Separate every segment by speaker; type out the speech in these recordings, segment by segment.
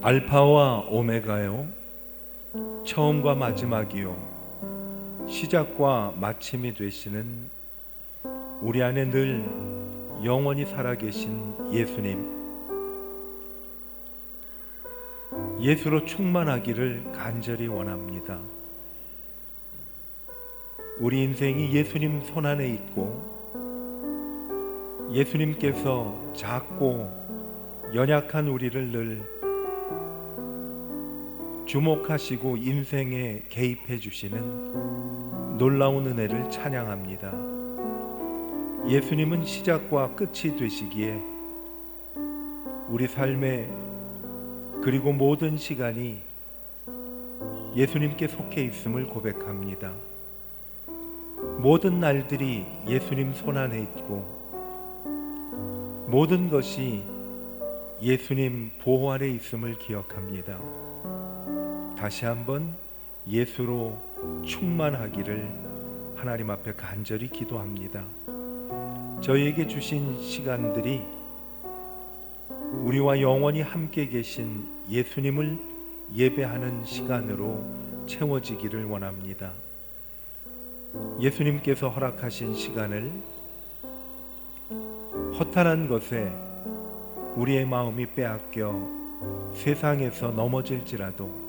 Speaker 1: 알파와 오메가요, 처음과 마지막이요, 시작과 마침이 되시는 우리 안에 늘 영원히 살아계신 예수님, 예수로 충만하기를 간절히 원합니다. 우리 인생이 예수님 손안에 있고 예수님께서 작고 연약한 우리를 늘 주목하시고 인생에 개입해 주시는 놀라운 은혜를 찬양합니다. 예수님은 시작과 끝이 되시기에 우리 삶에 그리고 모든 시간이 예수님께 속해 있음을 고백합니다. 모든 날들이 예수님 손안에 있고 모든 것이 예수님 보호 아래 있음을 기억합니다. 다시 한번 예수로 충만하기를 하나님 앞에 간절히 기도합니다. 저희에게 주신 시간들이 우리와 영원히 함께 계신 예수님을 예배하는 시간으로 채워지기를 원합니다. 예수님께서 허락하신 시간을 허탄한 것에 우리의 마음이 빼앗겨 세상에서 넘어질지라도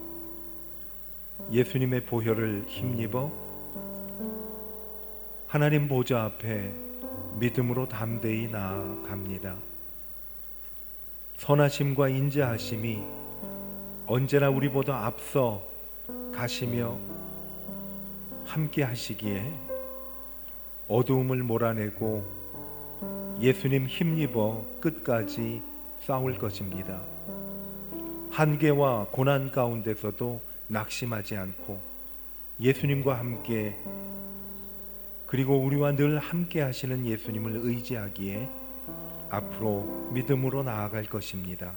Speaker 1: 예수님의 보혈을 힘입어 하나님 보좌 앞에 믿음으로 담대히 나아갑니다. 선하심과 인자하심이 언제나 우리보다 앞서 가시며 함께 하시기에 어두움을 몰아내고 예수님 힘입어 끝까지 싸울 것입니다. 한계와 고난 가운데서도 낙심하지 않고 예수님과 함께, 그리고 우리와 늘 함께 하시는 예수님을 의지하기에 앞으로 믿음으로 나아갈 것입니다.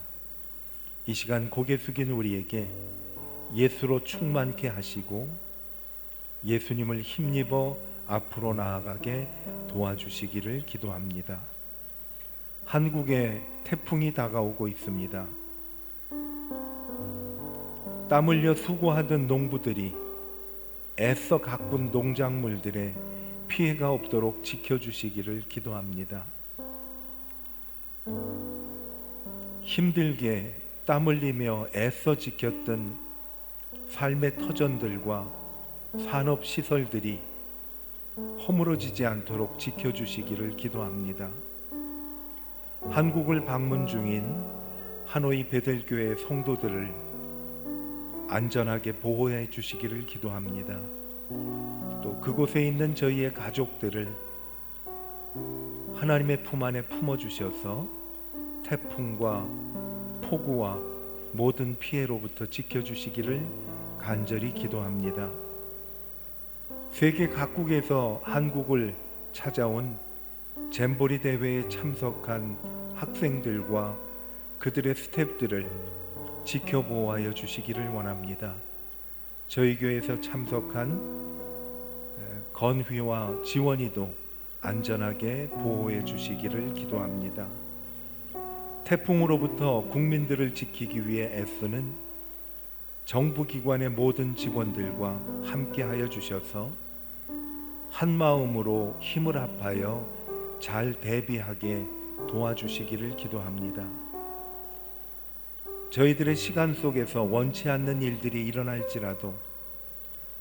Speaker 1: 이 시간 고개 숙인 우리에게 예수로 충만케 하시고 예수님을 힘입어 앞으로 나아가게 도와주시기를 기도합니다. 한국에 태풍이 다가오고 있습니다. 땀 흘려 수고하던 농부들이 애써 가꾼 농작물들에 피해가 없도록 지켜주시기를 기도합니다. 힘들게 땀 흘리며 애써 지켰던 삶의 터전들과 산업시설들이 허물어지지 않도록 지켜주시기를 기도합니다. 한국을 방문 중인 하노이 베델교회 성도들을 안전하게 보호해 주시기를 기도합니다. 또 그곳에 있는 저희의 가족들을 하나님의 품 안에 품어주셔서 태풍과 폭우와 모든 피해로부터 지켜주시기를 간절히 기도합니다. 세계 각국에서 한국을 찾아온 잼버리 대회에 참석한 학생들과 그들의 스태프들을 지켜보호하여 주시기를 원합니다. 저희 교회에서 참석한 건휘와 지원이도 안전하게 보호해 주시기를 기도합니다. 태풍으로부터 국민들을 지키기 위해 애쓰는 정부기관의 모든 직원들과 함께하여 주셔서 한마음으로 힘을 합하여 잘 대비하게 도와주시기를 기도합니다. 저희들의 시간 속에서 원치 않는 일들이 일어날지라도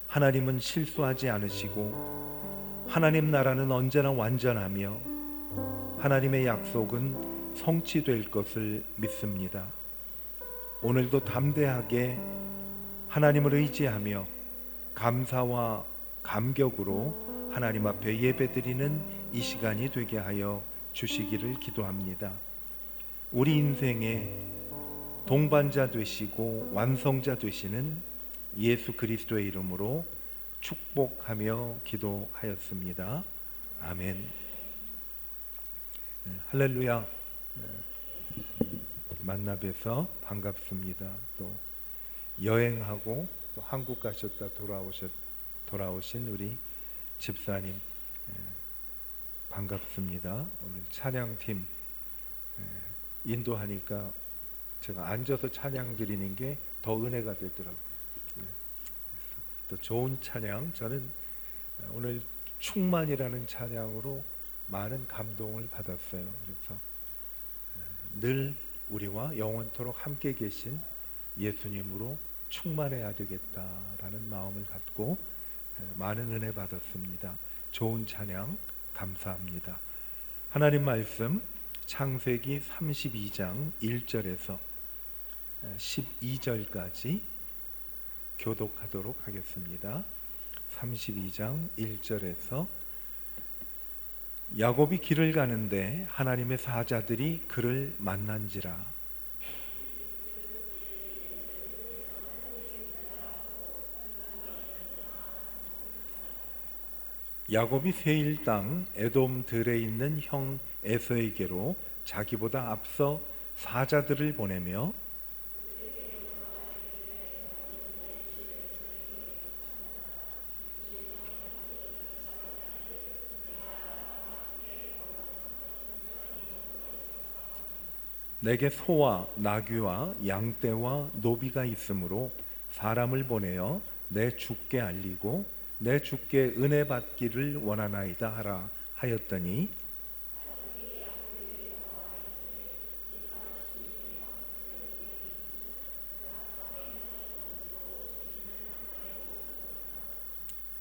Speaker 1: 하나님은 실수하지 않으시고 하나님 나라는 언제나 완전하며 하나님의 약속은 성취될 것을 믿습니다. 오늘도 담대하게 하나님을 의지하며 감사와 감격으로 하나님 앞에 예배드리는 이 시간이 되게 하여 주시기를 기도합니다. 우리 인생의 동반자 되시고 완성자 되시는 예수 그리스도의 이름으로 축복하며 기도하였습니다. 아멘. 할렐루야. 만나 뵈서 반갑습니다. 또 여행하고 또 한국 가셨다 돌아오신 우리 집사님 반갑습니다. 오늘 찬양팀 인도하니까 제가 앉아서 찬양 드리는 게 더 은혜가 되더라고요. 네. 또 좋은 찬양, 저는 오늘 충만이라는 찬양으로 많은 감동을 받았어요. 그래서 늘 우리와 영원토록 함께 계신 예수님으로 충만해야 되겠다라는 마음을 갖고 많은 은혜 받았습니다. 좋은 찬양 감사합니다. 하나님 말씀 창세기 32장 1절에서 12절까지 교독하도록 하겠습니다. 32장 1절에서 야곱이 길을 가는데 하나님의 사자들이 그를 만난지라. 야곱이 세일 땅 에돔 들에 있는 형 에서에게로 자기보다 앞서 사자들을 보내며 내게 소와 나귀와 양떼와 노비가 있으므로 사람을 보내어 내 주께 알리고 내 주께 은혜 받기를 원하나이다 하라 하였더니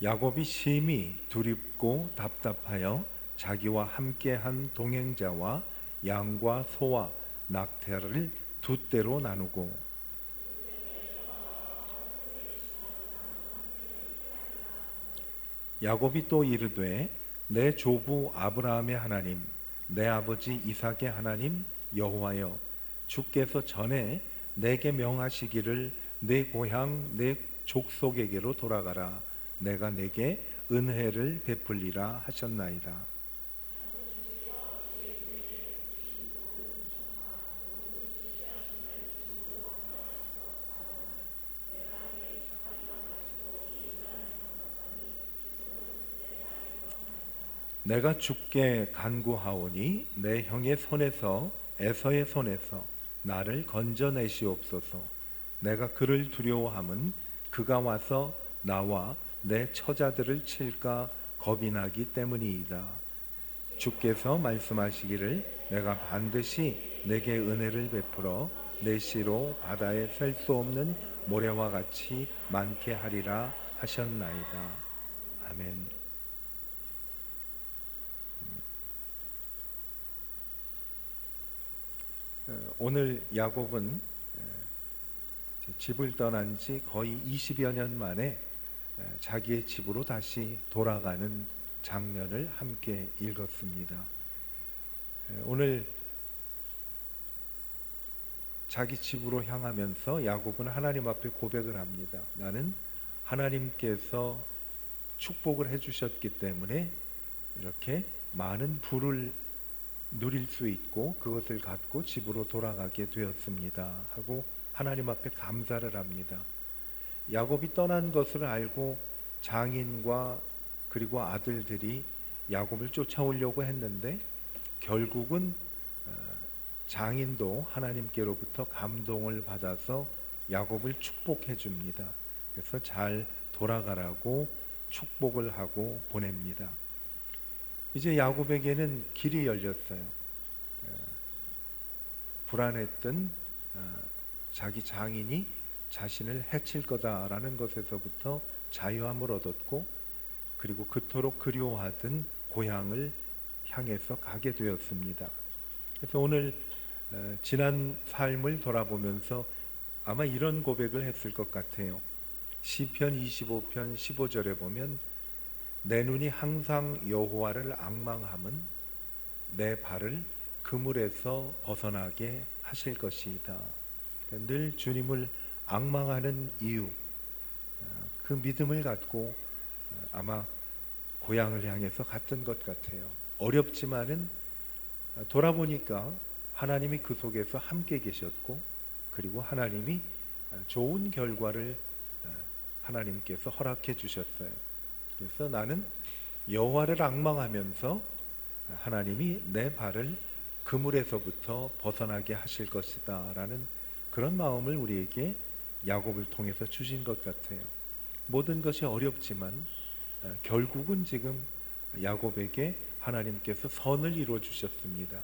Speaker 1: 야곱이 심히 두렵고 답답하여 자기와 함께한 동행자와 양과 소와 낙태를 두 떼로 나누고 야곱이 또 이르되 내 조부 아브라함의 하나님 내 아버지 이삭의 하나님 여호와여 주께서 전에 내게 명하시기를 내 고향 내 족속에게로 돌아가라 내가 내게 은혜를 베풀리라 하셨나이다. 내가 주께 간구하오니 내 형의 손에서 에서의 손에서 나를 건져내시옵소서. 내가 그를 두려워함은 그가 와서 나와 내 처자들을 칠까 겁이 나기 때문이이다. 주께서 말씀하시기를 내가 반드시 내게 은혜를 베풀어 내 씨로 바다에 셀 수 없는 모래와 같이 많게 하리라 하셨나이다. 아멘. 오늘 야곱은 집을 떠난 지 거의 20여 년 만에 자기의 집으로 다시 돌아가는 장면을 함께 읽었습니다. 오늘 자기 집으로 향하면서 야곱은 하나님 앞에 고백을 합니다. 나는 하나님께서 축복을 해주셨기 때문에 이렇게 많은 부를 누릴 수 있고 그것을 갖고 집으로 돌아가게 되었습니다 하고 하나님 앞에 감사를 합니다. 야곱이 떠난 것을 알고 장인과 그리고 아들들이 야곱을 쫓아오려고 했는데 결국은 장인도 하나님께로부터 감동을 받아서 야곱을 축복해 줍니다. 그래서 잘 돌아가라고 축복을 하고 보냅니다. 이제 야곱에게는 길이 열렸어요. 불안했던 자기 장인이 자신을 해칠 거다라는 것에서부터 자유함을 얻었고 그리고 그토록 그리워하던 고향을 향해서 가게 되었습니다. 그래서 오늘 지난 삶을 돌아보면서 아마 이런 고백을 했을 것 같아요. 시편 25편 15절에 보면 내 눈이 항상 여호와를 앙망함은 내 발을 그물에서 벗어나게 하실 것이다. 늘 주님을 앙망하는 이유, 그 믿음을 갖고 아마 고향을 향해서 갔던 것 같아요. 어렵지만은 돌아보니까 하나님이 그 속에서 함께 계셨고 그리고 하나님이 좋은 결과를 하나님께서 허락해 주셨어요. 그래서 나는 여호와를 앙망하면서 하나님이 내 발을 그물에서부터 벗어나게 하실 것이다 라는 그런 마음을 우리에게 야곱을 통해서 주신 것 같아요. 모든 것이 어렵지만 결국은 지금 야곱에게 하나님께서 선을 이루어 주셨습니다.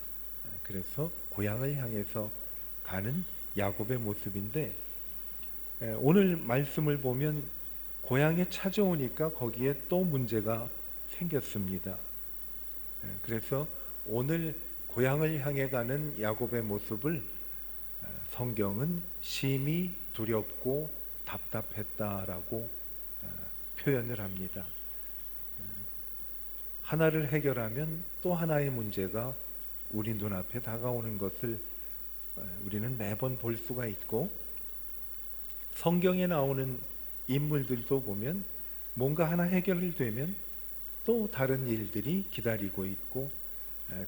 Speaker 1: 그래서 고향을 향해서 가는 야곱의 모습인데, 오늘 말씀을 보면 고향에 찾아오니까 거기에 또 문제가 생겼습니다. 그래서 오늘 고향을 향해 가는 야곱의 모습을 성경은 심히 두렵고 답답했다라고 표현을 합니다. 하나를 해결하면 또 하나의 문제가 우리 눈앞에 다가오는 것을 우리는 매번 볼 수가 있고, 성경에 나오는 인물들도 보면 뭔가 하나 해결되면 또 다른 일들이 기다리고 있고,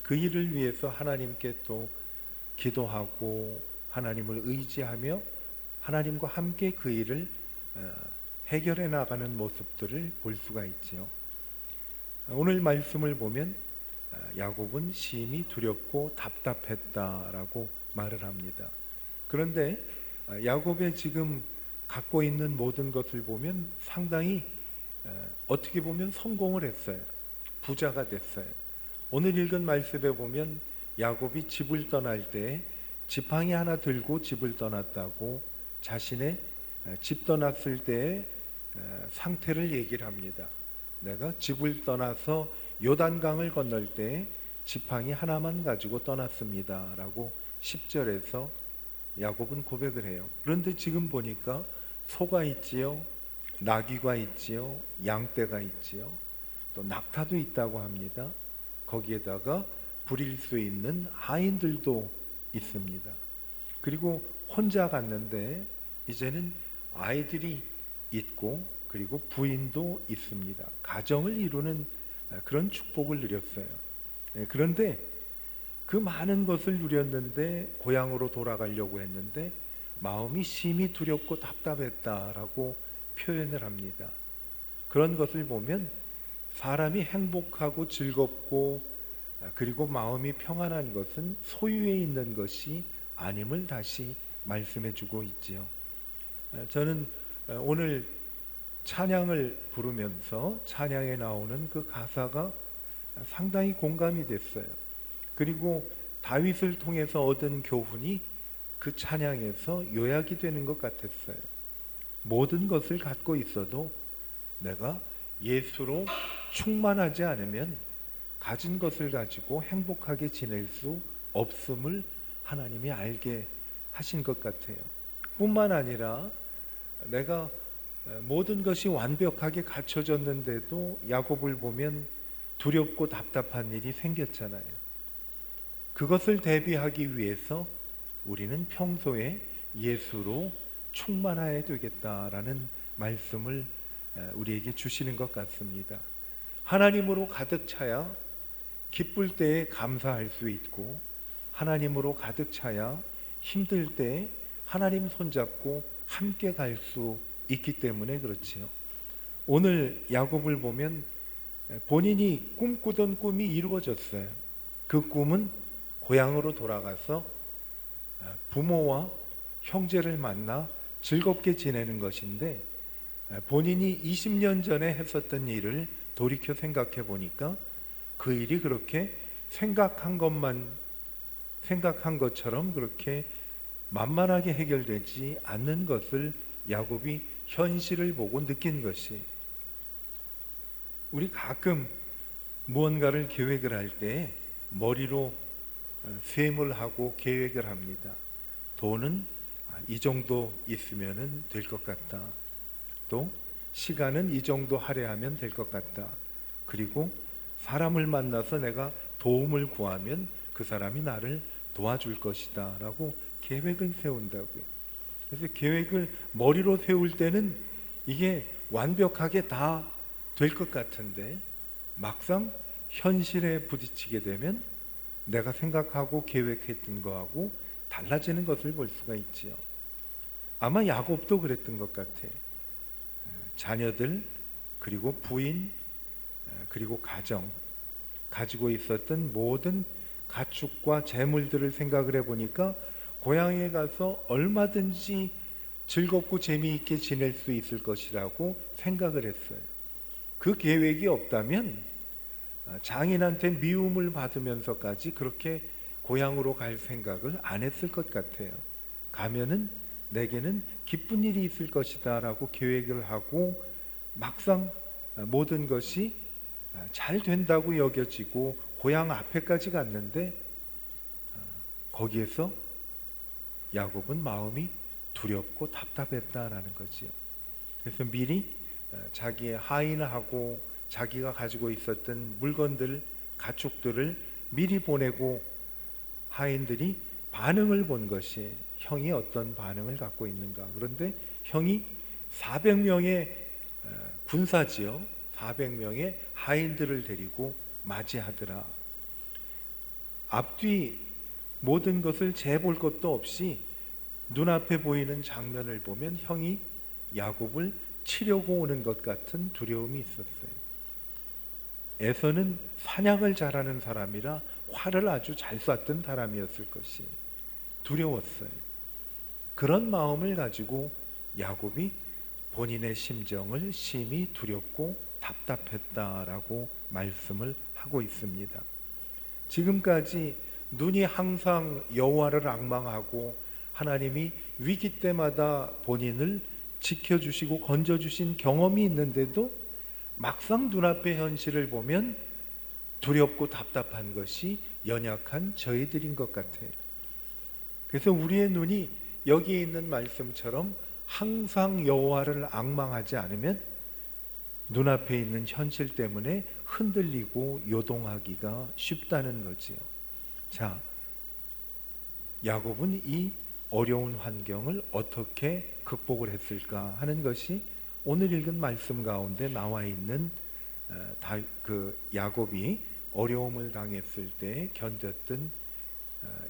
Speaker 1: 그 일을 위해서 하나님께 또 기도하고 하나님을 의지하며 하나님과 함께 그 일을 해결해 나가는 모습들을 볼 수가 있지요. 오늘 말씀을 보면 야곱은 심히 두렵고 답답했다라고 말을 합니다. 그런데 야곱의 지금 갖고 있는 모든 것을 보면 상당히 어떻게 보면 성공을 했어요. 부자가 됐어요. 오늘 읽은 말씀에 보면 야곱이 집을 떠날 때 지팡이 하나 들고 집을 떠났다고 자신의 집 떠났을 때의 상태를 얘기를 합니다. 내가 집을 떠나서 요단강을 건널 때 지팡이 하나만 가지고 떠났습니다 라고 10절에서 야곱은 고백을 해요. 그런데 지금 보니까 소가 있지요, 나귀가 있지요, 양떼가 있지요, 또 낙타도 있다고 합니다. 거기에다가 부릴 수 있는 하인들도 있습니다. 그리고 혼자 갔는데 이제는 아이들이 있고 그리고 부인도 있습니다. 가정을 이루는 그런 축복을 누렸어요. 그런데 그 많은 것을 누렸는데 고향으로 돌아가려고 했는데 마음이 심히 두렵고 답답했다라고 표현을 합니다. 그런 것을 보면 사람이 행복하고 즐겁고 그리고 마음이 평안한 것은 소유에 있는 것이 아님을 다시 말씀해 주고 있지요. 저는 오늘 찬양을 부르면서 찬양에 나오는 그 가사가 상당히 공감이 됐어요. 그리고 다윗을 통해서 얻은 교훈이 그 찬양에서 요약이 되는 것 같았어요. 모든 것을 갖고 있어도 내가 예수로 충만하지 않으면 가진 것을 가지고 행복하게 지낼 수 없음을 하나님이 알게 하신 것 같아요. 뿐만 아니라 내가 모든 것이 완벽하게 갖춰졌는데도 야곱을 보면 두렵고 답답한 일이 생겼잖아요. 그것을 대비하기 위해서 우리는 평소에 예수로 충만해야 되겠다라는 말씀을 우리에게 주시는 것 같습니다. 하나님으로 가득 차야 기쁠 때에 감사할 수 있고, 하나님으로 가득 차야 힘들 때에 하나님 손잡고 함께 갈 수 있기 때문에 그렇지요. 오늘 야곱을 보면 본인이 꿈꾸던 꿈이 이루어졌어요. 그 꿈은 고향으로 돌아가서 부모와 형제를 만나 즐겁게 지내는 것인데, 본인이 20년 전에 했었던 일을 돌이켜 생각해 보니까 그 일이 그렇게 생각한 것처럼 그렇게 만만하게 해결되지 않는 것을 야곱이 현실을 보고 느낀 것이, 우리 가끔 무언가를 계획을 할 때 머리로 셈을하고 계획을 합니다. 돈은 이 정도 있으면 될 것 같다. 또 시간은 이 정도 할애하면 될 것 같다. 그리고 사람을 만나서 내가 도움을 구하면 그 사람이 나를 도와줄 것이다 라고 계획을 세운다고요. 그래서 계획을 머리로 세울 때는 이게 완벽하게 다 될 것 같은데 막상 현실에 부딪히게 되면 내가 생각하고 계획했던 거하고 달라지는 것을 볼 수가 있지요. 아마 야곱도 그랬던 것 같아. 자녀들, 그리고 부인, 그리고 가정, 가지고 있었던 모든 가축과 재물들을 생각을 해보니까 고향에 가서 얼마든지 즐겁고 재미있게 지낼 수 있을 것이라고 생각을 했어요. 그 계획이 없다면 장인한테 미움을 받으면서까지 그렇게 고향으로 갈 생각을 안 했을 것 같아요. 가면은 내게는 기쁜 일이 있을 것이다 라고 계획을 하고 막상 모든 것이 잘 된다고 여겨지고 고향 앞에까지 갔는데 거기에서 야곱은 마음이 두렵고 답답했다라는 거지요. 그래서 미리 자기의 하인하고 자기가 가지고 있었던 물건들, 가축들을 미리 보내고 하인들이 반응을 본 것이 형이 어떤 반응을 갖고 있는가. 그런데 형이 400명의 군사지요. 400명의 하인들을 데리고 맞이하더라. 앞뒤 모든 것을 재볼 것도 없이 눈앞에 보이는 장면을 보면 형이 야곱을 치려고 오는 것 같은 두려움이 있었어요. 에서는 사냥을 잘하는 사람이라 활을 아주 잘 쐈던 사람이었을 것이 두려웠어요. 그런 마음을 가지고 야곱이 본인의 심정을 심히 두렵고 답답했다라고 말씀을 하고 있습니다. 지금까지 눈이 항상 여호와를 앙망하고 하나님이 위기 때마다 본인을 지켜주시고 건져주신 경험이 있는데도 막상 눈앞의 현실을 보면 두렵고 답답한 것이 연약한 저희들인 것 같아요. 그래서 우리의 눈이 여기에 있는 말씀처럼 항상 여호와를 앙망하지 않으면 눈앞에 있는 현실 때문에 흔들리고 요동하기가 쉽다는 거지요. 자, 야곱은 이 어려운 환경을 어떻게 극복을 했을까 하는 것이 오늘 읽은 말씀 가운데 나와 있는 그 야곱이 어려움을 당했을 때 견뎠던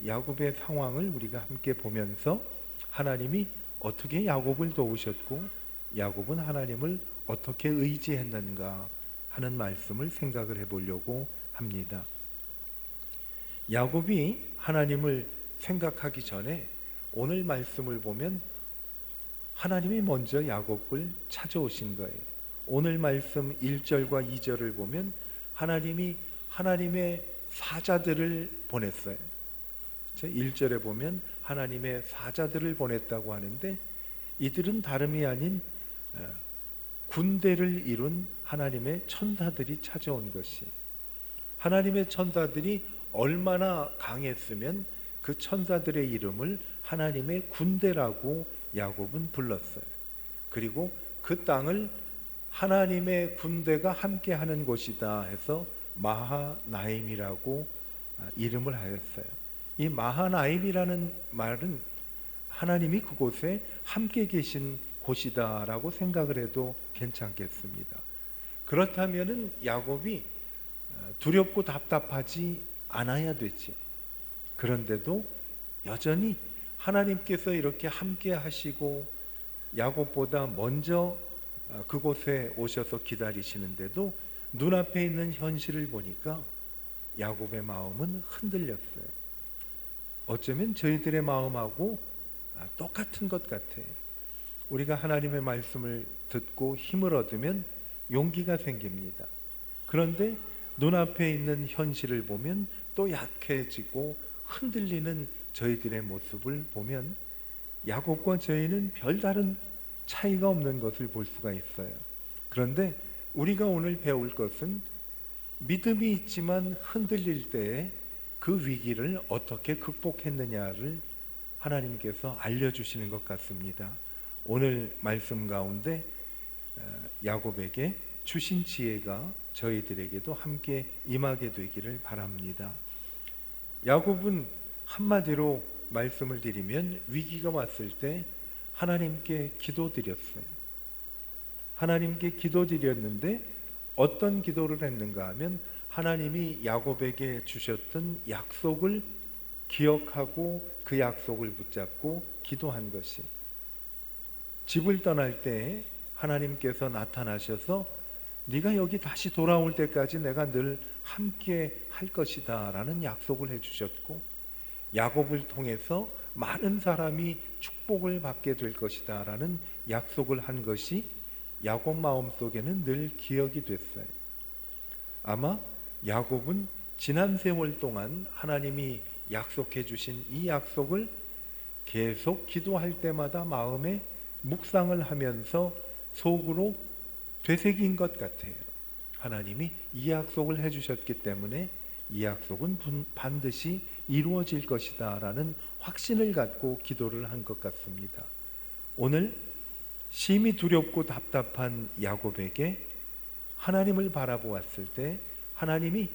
Speaker 1: 야곱의 상황을 우리가 함께 보면서 하나님이 어떻게 야곱을 도우셨고 야곱은 하나님을 어떻게 의지했는가 하는 말씀을 생각을 해보려고 합니다. 야곱이 하나님을 생각하기 전에 오늘 말씀을 보면 하나님이 먼저 야곱을 찾아오신 거예요. 오늘 말씀 1절과 2절을 보면 하나님이 하나님의 사자들을 보냈어요. 1절에 보면 하나님의 사자들을 보냈다고 하는데 이들은 다름이 아닌 군대를 이룬 하나님의 천사들이 찾아온 것이, 하나님의 천사들이 얼마나 강했으면 그 천사들의 이름을 하나님의 군대라고 야곱은 불렀어요. 그리고 그 땅을 하나님의 군대가 함께하는 곳이다 해서 마하나임이라고 이름을 하였어요. 이 마하나임이라는 말은 하나님이 그곳에 함께 계신 곳이다라고 생각을 해도 괜찮겠습니다. 그렇다면은 야곱이 두렵고 답답하지 않아야 되죠. 그런데도 여전히 하나님께서 이렇게 함께 하시고 야곱보다 먼저 그곳에 오셔서 기다리시는데도 눈앞에 있는 현실을 보니까 야곱의 마음은 흔들렸어요. 어쩌면 저희들의 마음하고 똑같은 것 같아요. 우리가 하나님의 말씀을 듣고 힘을 얻으면 용기가 생깁니다. 그런데 눈앞에 있는 현실을 보면 또 약해지고 흔들리는 저희들의 모습을 보면 야곱과 저희는 별다른 차이가 없는 것을 볼 수가 있어요. 그런데 우리가 오늘 배울 것은 믿음이 있지만 흔들릴 때에 그 위기를 어떻게 극복했느냐를 하나님께서 알려주시는 것 같습니다. 오늘 말씀 가운데 야곱에게 주신 지혜가 저희들에게도 함께 임하게 되기를 바랍니다. 야곱은 한마디로 말씀을 드리면 위기가 왔을 때 하나님께 기도드렸어요. 하나님께 기도드렸는데 어떤 기도를 했는가 하면 하나님이 야곱에게 주셨던 약속을 기억하고 그 약속을 붙잡고 기도한 것이, 집을 떠날 때 하나님께서 나타나셔서 네가 여기 다시 돌아올 때까지 내가 늘 함께 할 것이다 라는 약속을 해주셨고, 야곱을 통해서 많은 사람이 축복을 받게 될 것이다 라는 약속을 한 것이 야곱 마음속에는 늘 기억이 됐어요. 아마 야곱은 지난 세월 동안 하나님이 약속해 주신 이 약속을 계속 기도할 때마다 마음에 묵상을 하면서 속으로 되새긴 것 같아요. 하나님이 이 약속을 해주셨기 때문에 이 약속은 반드시 이루어질 것이다 라는 확신을 갖고 기도를 한 것 같습니다. 오늘 심히 두렵고 답답한 야곱에게 하나님을 바라보았을 때 하나님이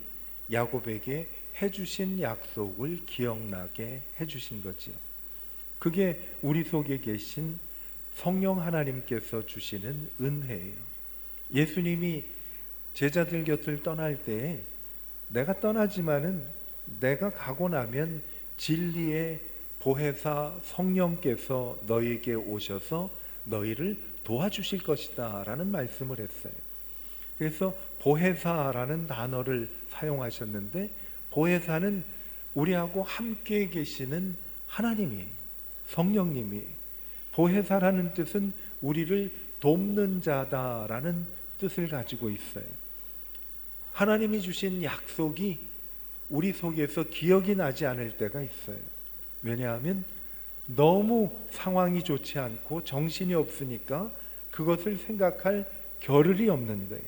Speaker 1: 야곱에게 해주신 약속을 기억나게 해주신 거지요. 그게 우리 속에 계신 성령 하나님께서 주시는 은혜예요. 예수님이 제자들 곁을 떠날 때 내가 떠나지만은 내가 가고 나면 진리의 보혜사 성령께서 너희에게 오셔서 너희를 도와주실 것이다 라는 말씀을 했어요. 그래서 보혜사라는 단어를 사용하셨는데 보혜사는 우리하고 함께 계시는 하나님이에요. 성령님이. 보혜사라는 뜻은 우리를 돕는 자다라는 뜻을 가지고 있어요. 하나님이 주신 약속이 우리 속에서 기억이 나지 않을 때가 있어요. 왜냐하면 너무 상황이 좋지 않고 정신이 없으니까 그것을 생각할 겨를이 없는 거예요.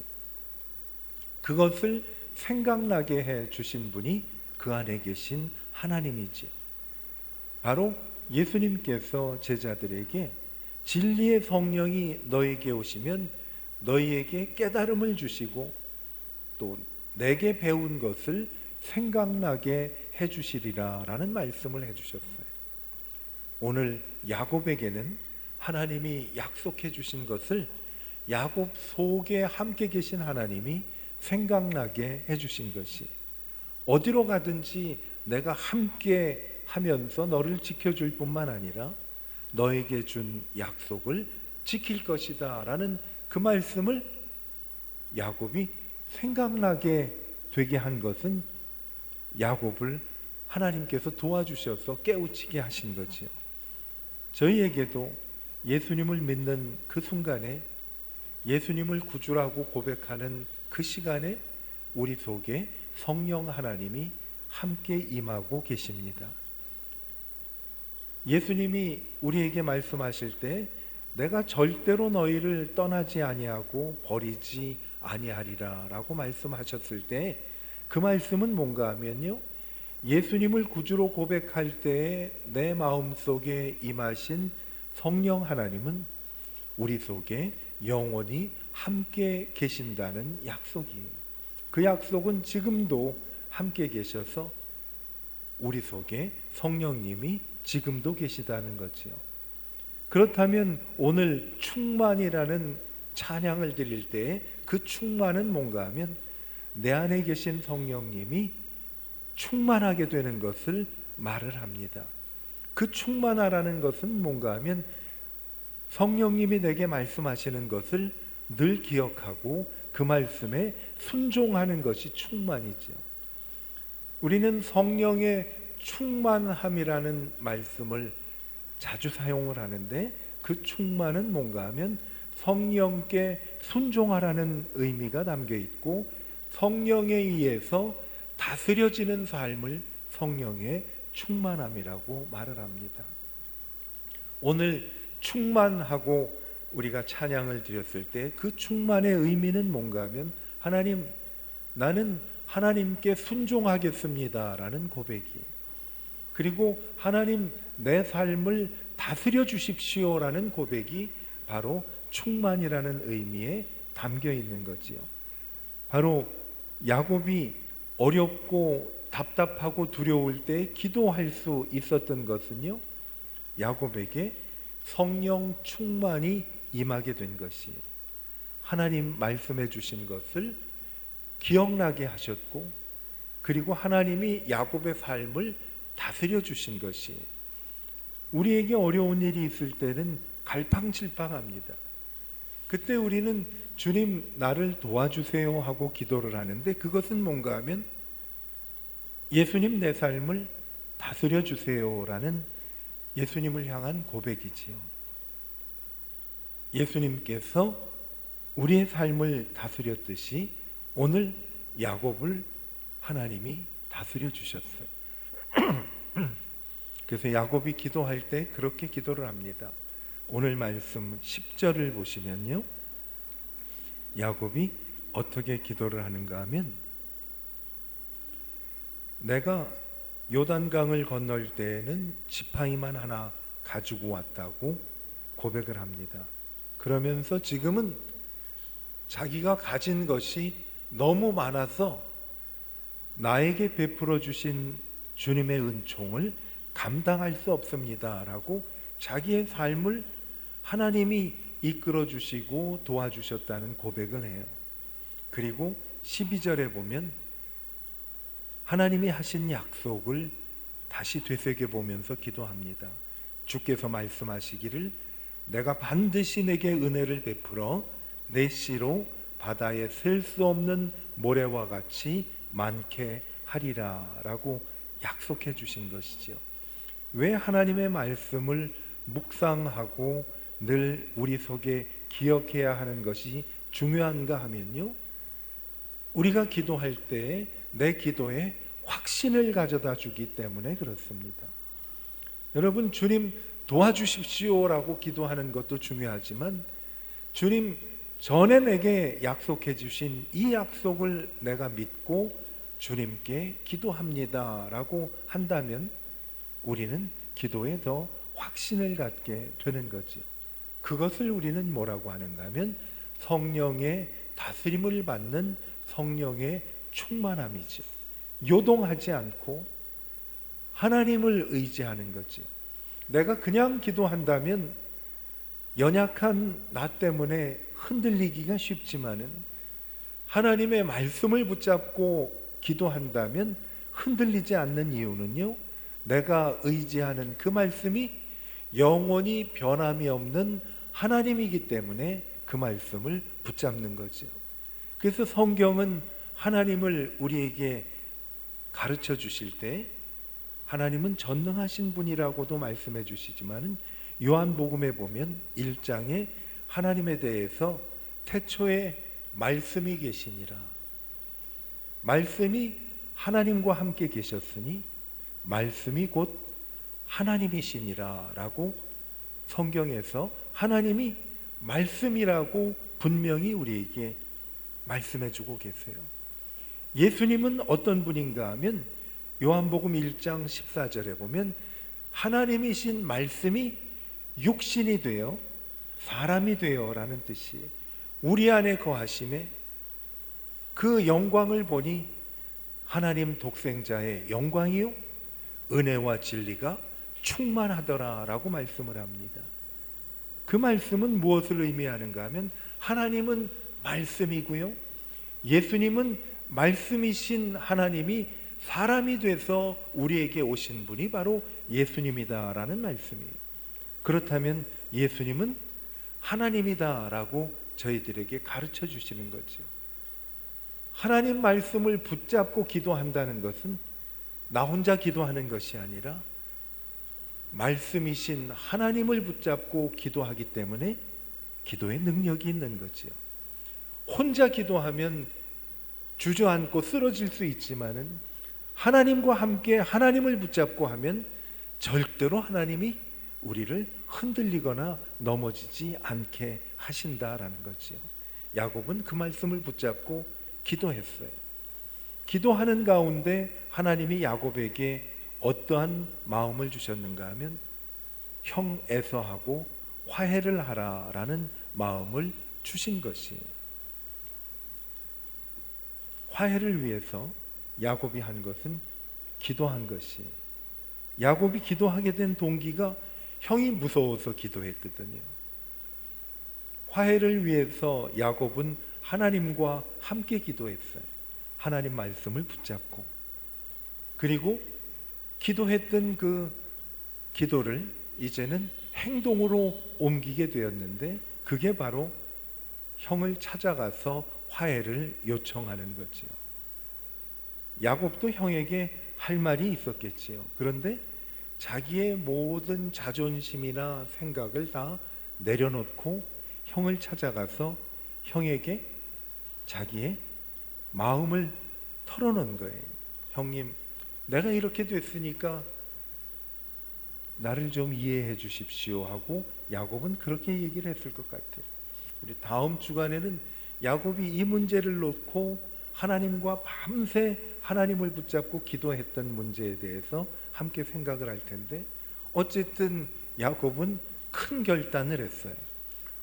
Speaker 1: 그것을 생각나게 해 주신 분이 그 안에 계신 하나님이지요. 바로 예수님께서 제자들에게 진리의 성령이 너에게 오시면 너희에게 깨달음을 주시고 또 내게 배운 것을 생각나게 해주시리라 라는 말씀을 해주셨어요. 오늘 야곱에게는 하나님이 약속해 주신 것을 야곱 속에 함께 계신 하나님이 생각나게 해주신 것이 어디로 가든지 내가 함께 하면서 너를 지켜줄 뿐만 아니라 너에게 준 약속을 지킬 것이다 라는 그 말씀을 야곱이 생각나게 되게 한 것은 야곱을 하나님께서 도와주셔서 깨우치게 하신 거지요. 저희에게도 예수님을 믿는 그 순간에 예수님을 구주라고 고백하는 그 시간에 우리 속에 성령 하나님이 함께 임하고 계십니다. 예수님이 우리에게 말씀하실 때 내가 절대로 너희를 떠나지 아니하고 버리지 아니하리라 라고 말씀하셨을 때 그 말씀은 뭔가 하면요, 예수님을 구주로 고백할 때에 내 마음속에 임하신 성령 하나님은 우리 속에 영원히 함께 계신다는 약속이에요. 그 약속은 지금도 함께 계셔서 우리 속에 성령님이 지금도 계시다는 거지요. 그렇다면 오늘 충만이라는 찬양을 드릴 때 그 충만은 뭔가 하면 내 안에 계신 성령님이 충만하게 되는 것을 말을 합니다. 그 충만하라는 것은 뭔가 하면 성령님이 내게 말씀하시는 것을 늘 기억하고 그 말씀에 순종하는 것이 충만이죠. 우리는 성령의 충만함이라는 말씀을 자주 사용을 하는데 그 충만은 뭔가 하면 성령께 순종하라는 의미가 담겨 있고 성령에 의해서 다스려지는 삶을 성령의 충만함이라고 말을 합니다. 오늘 충만하고 우리가 찬양을 드렸을 때 그 충만의 의미는 뭔가 하면 하나님, 나는 하나님께 순종하겠습니다 라는 고백이에요. 그리고 하나님, 내 삶을 다스려 주십시오 라는 고백이 바로 충만이라는 의미에 담겨 있는 거지요. 바로 야곱이 어렵고 답답하고 두려울 때 기도할 수 있었던 것은요, 야곱에게 성령 충만이 임하게 된 것이 하나님 말씀해 주신 것을 기억나게 하셨고 그리고 하나님이 야곱의 삶을 다스려 주신 것이 우리에게 어려운 일이 있을 때는 갈팡질팡합니다. 그때 우리는 주님 나를 도와주세요 하고 기도를 하는데 그것은 뭔가 하면 예수님 내 삶을 다스려 주세요 라는 예수님을 향한 고백이지요. 예수님께서 우리의 삶을 다스렸듯이 오늘 야곱을 하나님이 다스려 주셨어요. 그래서 야곱이 기도할 때 그렇게 기도를 합니다. 오늘 말씀 10절을 보시면요, 야곱이 어떻게 기도를 하는가 하면, 내가 요단강을 건널 때에는 지팡이만 하나 가지고 왔다고 고백을 합니다. 그러면서 지금은 자기가 가진 것이 너무 많아서 나에게 베풀어 주신 주님의 은총을 감당할 수 없습니다 라고 자기의 삶을 하나님이 이끌어 주시고 도와주셨다는 고백을 해요. 그리고 12절에 보면 하나님이 하신 약속을 다시 되새겨 보면서 기도합니다. 주께서 말씀하시기를 내가 반드시 내게 은혜를 베풀어 내 씨로 바다에 셀 수 없는 모래와 같이 많게 하리라 라고 약속해 주신 것이죠. 왜 하나님의 말씀을 묵상하고 늘 우리 속에 기억해야 하는 것이 중요한가 하면요, 우리가 기도할 때 내 기도에 확신을 가져다 주기 때문에 그렇습니다. 여러분, 주님 도와주십시오라고 기도하는 것도 중요하지만 주님 전에 내게 약속해 주신 이 약속을 내가 믿고 주님께 기도합니다 라고 한다면 우리는 기도에 더 확신을 갖게 되는 거죠. 그것을 우리는 뭐라고 하는가 하면 성령의 다스림을 받는 성령의 충만함이죠. 요동하지 않고 하나님을 의지하는 거죠. 내가 그냥 기도한다면 연약한 나 때문에 흔들리기가 쉽지만은 하나님의 말씀을 붙잡고 기도한다면 흔들리지 않는 이유는요, 내가 의지하는 그 말씀이 영원히 변함이 없는 하나님이기 때문에 그 말씀을 붙잡는 거죠. 그래서 성경은 하나님을 우리에게 가르쳐 주실 때 하나님은 전능하신 분이라고도 말씀해 주시지만은 요한복음에 보면 1장에 하나님에 대해서 태초에 말씀이 계시니라, 말씀이 하나님과 함께 계셨으니 말씀이 곧 하나님이시니라 라고 성경에서 하나님이 말씀이라고 분명히 우리에게 말씀해 주고 계세요. 예수님은 어떤 분인가 하면 요한복음 1장 14절에 보면 하나님이신 말씀이 육신이 되어 사람이 되어 라는 뜻이 우리 안에 거하심에 그 영광을 보니 하나님 독생자의 영광이요 은혜와 진리가 충만하더라 라고 말씀을 합니다. 그 말씀은 무엇을 의미하는가 하면 하나님은 말씀이고요, 예수님은 말씀이신 하나님이 사람이 돼서 우리에게 오신 분이 바로 예수님이다라는 말씀이에요. 그렇다면 예수님은 하나님이다라고 저희들에게 가르쳐 주시는 거죠. 하나님 말씀을 붙잡고 기도한다는 것은 나 혼자 기도하는 것이 아니라 말씀이신 하나님을 붙잡고 기도하기 때문에 기도에 능력이 있는 거죠. 혼자 기도하면 주저앉고 쓰러질 수 있지만은 하나님과 함께 하나님을 붙잡고 하면 절대로 하나님이 우리를 흔들리거나 넘어지지 않게 하신다라는 거죠. 야곱은 그 말씀을 붙잡고 기도했어요. 기도하는 가운데 하나님이 야곱에게 어떠한 마음을 주셨는가 하면 형 에서하고 화해를 하라라는 마음을 주신 것이에요. 화해를 위해서 야곱이 한 것은 기도한 것이, 야곱이 기도하게 된 동기가 형이 무서워서 기도했거든요. 화해를 위해서 야곱은 하나님과 함께 기도했어요. 하나님 말씀을 붙잡고, 그리고 기도했던 그 기도를 이제는 행동으로 옮기게 되었는데 그게 바로 형을 찾아가서 화해를 요청하는 거죠. 야곱도 형에게 할 말이 있었겠지요. 그런데 자기의 모든 자존심이나 생각을 다 내려놓고 형을 찾아가서 형에게 자기의 마음을 털어놓은 거예요. 형님, 내가 이렇게 됐으니까 나를 좀 이해해 주십시오 하고 야곱은 그렇게 얘기를 했을 것 같아요. 우리 다음 주간에는 야곱이 이 문제를 놓고 하나님과 밤새 하나님을 붙잡고 기도했던 문제에 대해서 함께 생각을 할 텐데, 어쨌든 야곱은 큰 결단을 했어요.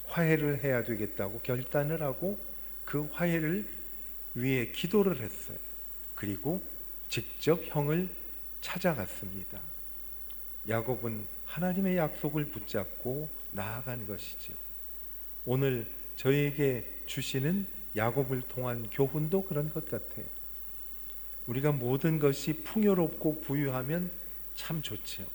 Speaker 1: 화해를 해야 되겠다고 결단을 하고 그 화해를 위해 기도를 했어요. 그리고 직접 형을 찾아갔습니다. 야곱은 하나님의 약속을 붙잡고 나아간 것이죠. 오늘 저에게 주시는 야곱을 통한 교훈도 그런 것 같아요. 우리가 모든 것이 풍요롭고 부유하면 참 좋죠.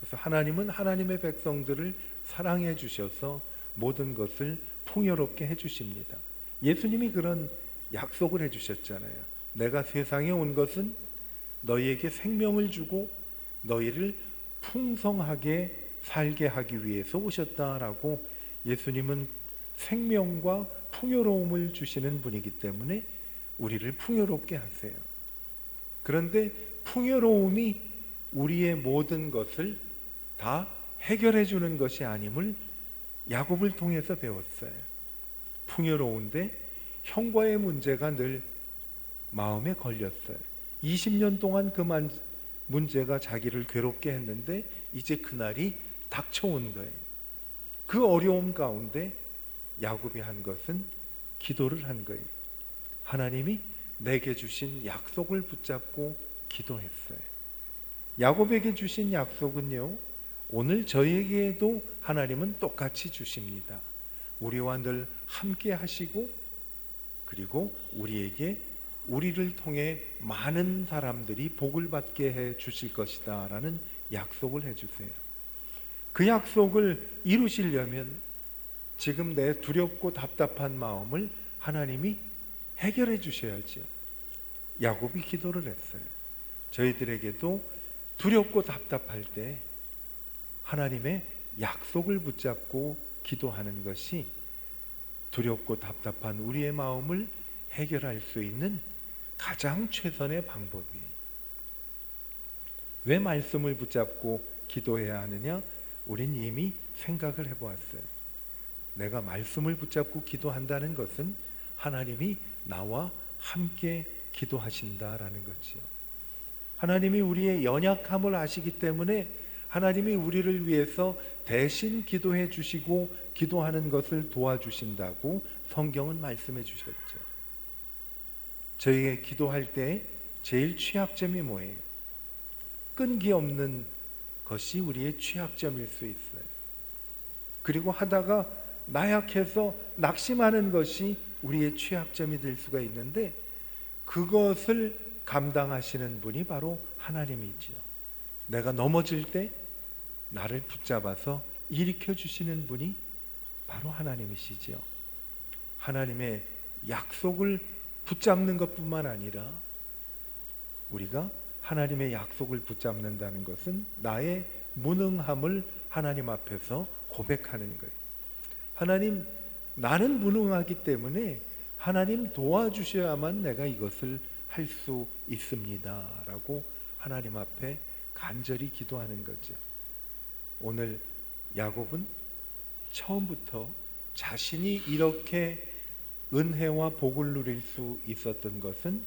Speaker 1: 그래서 하나님은 하나님의 백성들을 사랑해 주셔서 모든 것을 풍요롭게 해 주십니다. 예수님이 그런 약속을 해 주셨잖아요. 내가 세상에 온 것은 너희에게 생명을 주고 너희를 풍성하게 살게 하기 위해서 오셨다라고. 예수님은 생명과 풍요로움을 주시는 분이기 때문에 우리를 풍요롭게 하세요. 그런데 풍요로움이 우리의 모든 것을 다 해결해 주는 것이 아님을 야곱을 통해서 배웠어요. 풍요로운데 형과의 문제가 늘 마음에 걸렸어요. 20년 동안 그 문제가 자기를 괴롭게 했는데 이제 그날이 닥쳐온 거예요. 그 어려움 가운데 야곱이 한 것은 기도를 한 거예요. 하나님이 내게 주신 약속을 붙잡고 기도했어요. 야곱에게 주신 약속은요, 오늘 저에게도 하나님은 똑같이 주십니다. 우리와 늘 함께 하시고, 그리고 우리를 통해 많은 사람들이 복을 받게 해 주실 것이다 라는 약속을 해 주세요. 그 약속을 이루시려면 지금 내 두렵고 답답한 마음을 하나님이 해결해 주셔야죠. 야곱이 기도를 했어요. 저희들에게도 두렵고 답답할 때 하나님의 약속을 붙잡고 기도하는 것이 두렵고 답답한 우리의 마음을 해결할 수 있는 가장 최선의 방법이에요. 왜 말씀을 붙잡고 기도해야 하느냐? 우린 이미 생각을 해보았어요. 내가 말씀을 붙잡고 기도한다는 것은 하나님이 나와 함께 기도하신다라는 거지요. 하나님이 우리의 연약함을 아시기 때문에 하나님이 우리를 위해서 대신 기도해 주시고 기도하는 것을 도와주신다고 성경은 말씀해 주셨죠. 저희의 기도할 때 제일 취약점이 뭐예요? 끈기 없는 것이 우리의 취약점일 수 있어요. 그리고 하다가 나약해서 낙심하는 것이 우리의 취약점이 될 수가 있는데, 그것을 감당하시는 분이 바로 하나님이지요. 내가 넘어질 때 나를 붙잡아서 일으켜 주시는 분이 바로 하나님이시지요. 하나님의 약속을 붙잡는 것뿐만 아니라 우리가 하나님의 약속을 붙잡는다는 것은 나의 무능함을 하나님 앞에서 고백하는 거예요. 하나님, 나는 무능하기 때문에 하나님 도와주셔야만 내가 이것을 할 수 있습니다 라고 하나님 앞에 간절히 기도하는 거죠. 오늘 야곱은 처음부터 자신이 이렇게 은혜와 복을 누릴 수 있었던 것은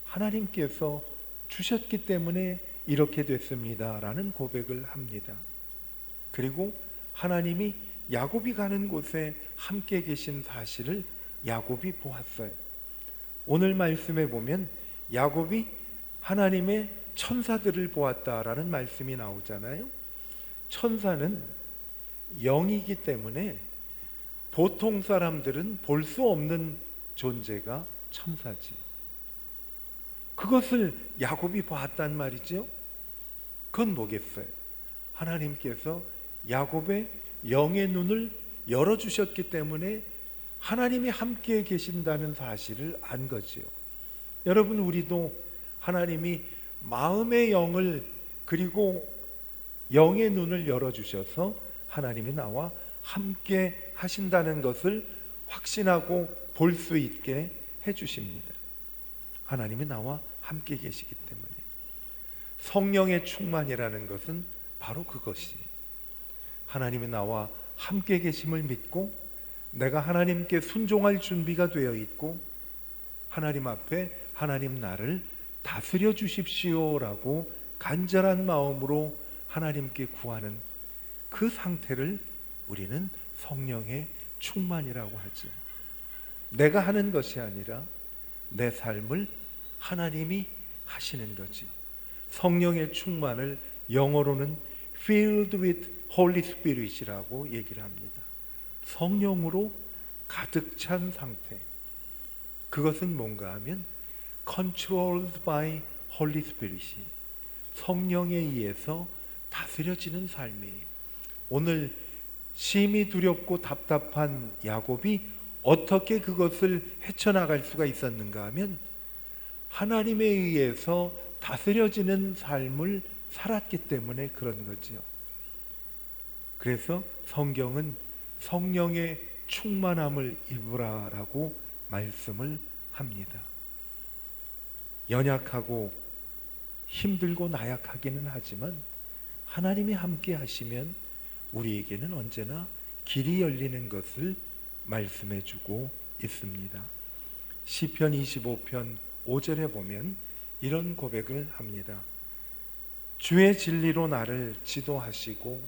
Speaker 1: 하나님께서 주셨기 때문에 이렇게 됐습니다 라는 고백을 합니다. 그리고 하나님이 야곱이 가는 곳에 함께 계신 사실을 야곱이 보았어요. 오늘 말씀에 보면 야곱이 하나님의 천사들을 보았다라는 말씀이 나오잖아요. 천사는 영이기 때문에 보통 사람들은 볼 수 없는 존재가 천사지. 그것을 야곱이 봤단 말이죠. 그건 뭐겠어요? 하나님께서 야곱의 영의 눈을 열어주셨기 때문에 하나님이 함께 계신다는 사실을 안 거지요. 여러분, 우리도 하나님이 마음의 영을, 그리고 영의 눈을 열어주셔서 하나님이 나와 함께 하신다는 것을 확신하고 볼 수 있게 해주십니다. 하나님이 나와 함께 계시기 때문에. 성령의 충만이라는 것은 바로 그것이, 하나님이 나와 함께 계심을 믿고 내가 하나님께 순종할 준비가 되어 있고 하나님 앞에 하나님 나를 다스려 주십시오라고 간절한 마음으로 하나님께 구하는 그 상태를 우리는 성령의 충만이라고 하죠. 내가 하는 것이 아니라 내 삶을 하나님이 하시는 거죠. 성령의 충만을 영어로는 filled with Holy Spirit이라고 얘기를 합니다. 성령으로 가득 찬 상태. 그것은 뭔가 하면 controlled by Holy Spirit, 성령에 의해서 다스려지는 삶이에요. 오늘 심히 두렵고 답답한 야곱이 어떻게 그것을 헤쳐나갈 수가 있었는가 하면 하나님에 의해서 다스려지는 삶을 살았기 때문에 그런 거지요. 그래서 성경은 성령의 충만함을 입으라라고 말씀을 합니다. 연약하고 힘들고 나약하기는 하지만 하나님이 함께 하시면 우리에게는 언제나 길이 열리는 것을 말씀해 주고 있습니다. 시편 25편 5절에 보면 이런 고백을 합니다. 주의 진리로 나를 지도하시고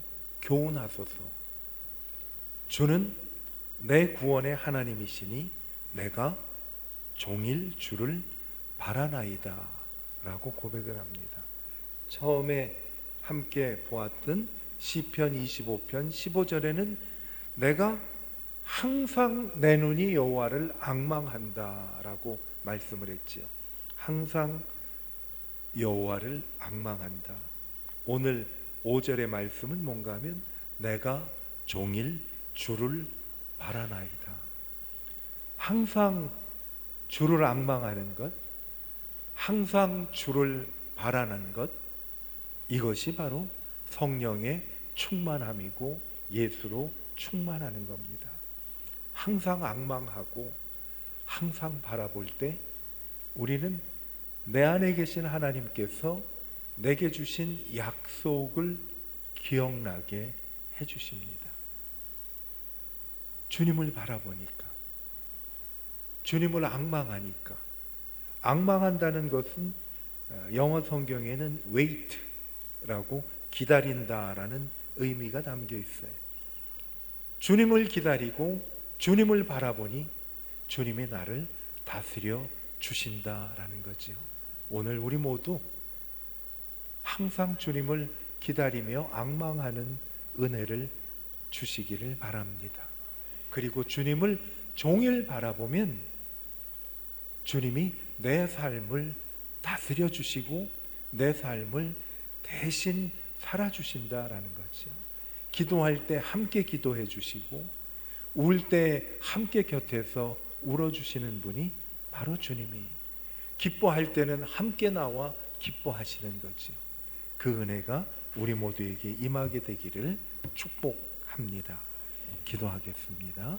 Speaker 1: 교훈하소서. 주는 내 구원의 하나님이시니 내가 종일 주를 바라나이다 라고 고백을 합니다. 처음에 함께 보았던 시편 25편 15절에는 내가 항상 내 눈이 여호와를 앙망한다 라고 말씀을 했지요. 항상 여호와를 앙망한다. 오늘 5절의 말씀은 뭔가 하면 내가 종일 주를 바라나이다. 항상 주를 앙망하는 것, 항상 주를 바라는 것, 이것이 바로 성령의 충만함이고 예수로 충만하는 겁니다. 항상 앙망하고 항상 바라볼 때 우리는 내 안에 계신 하나님께서 내게 주신 약속을 기억나게 해주십니다. 주님을 바라보니까, 주님을 앙망하니까. 앙망한다는 것은 영어 성경에는 wait라고 기다린다라는 의미가 담겨 있어요. 주님을 기다리고 주님을 바라보니 주님이 나를 다스려 주신다라는 거지요. 오늘 우리 모두 항상 주님을 기다리며 앙망하는 은혜를 주시기를 바랍니다. 그리고 주님을 종일 바라보면 주님이 내 삶을 다스려 주시고 내 삶을 대신 살아주신다라는 거죠. 기도할 때 함께 기도해 주시고 울 때 함께 곁에서 울어주시는 분이 바로 주님이, 기뻐할 때는 함께 나와 기뻐하시는 거죠. 그 은혜가 우리 모두에게 임하게 되기를 축복합니다. 기도하겠습니다.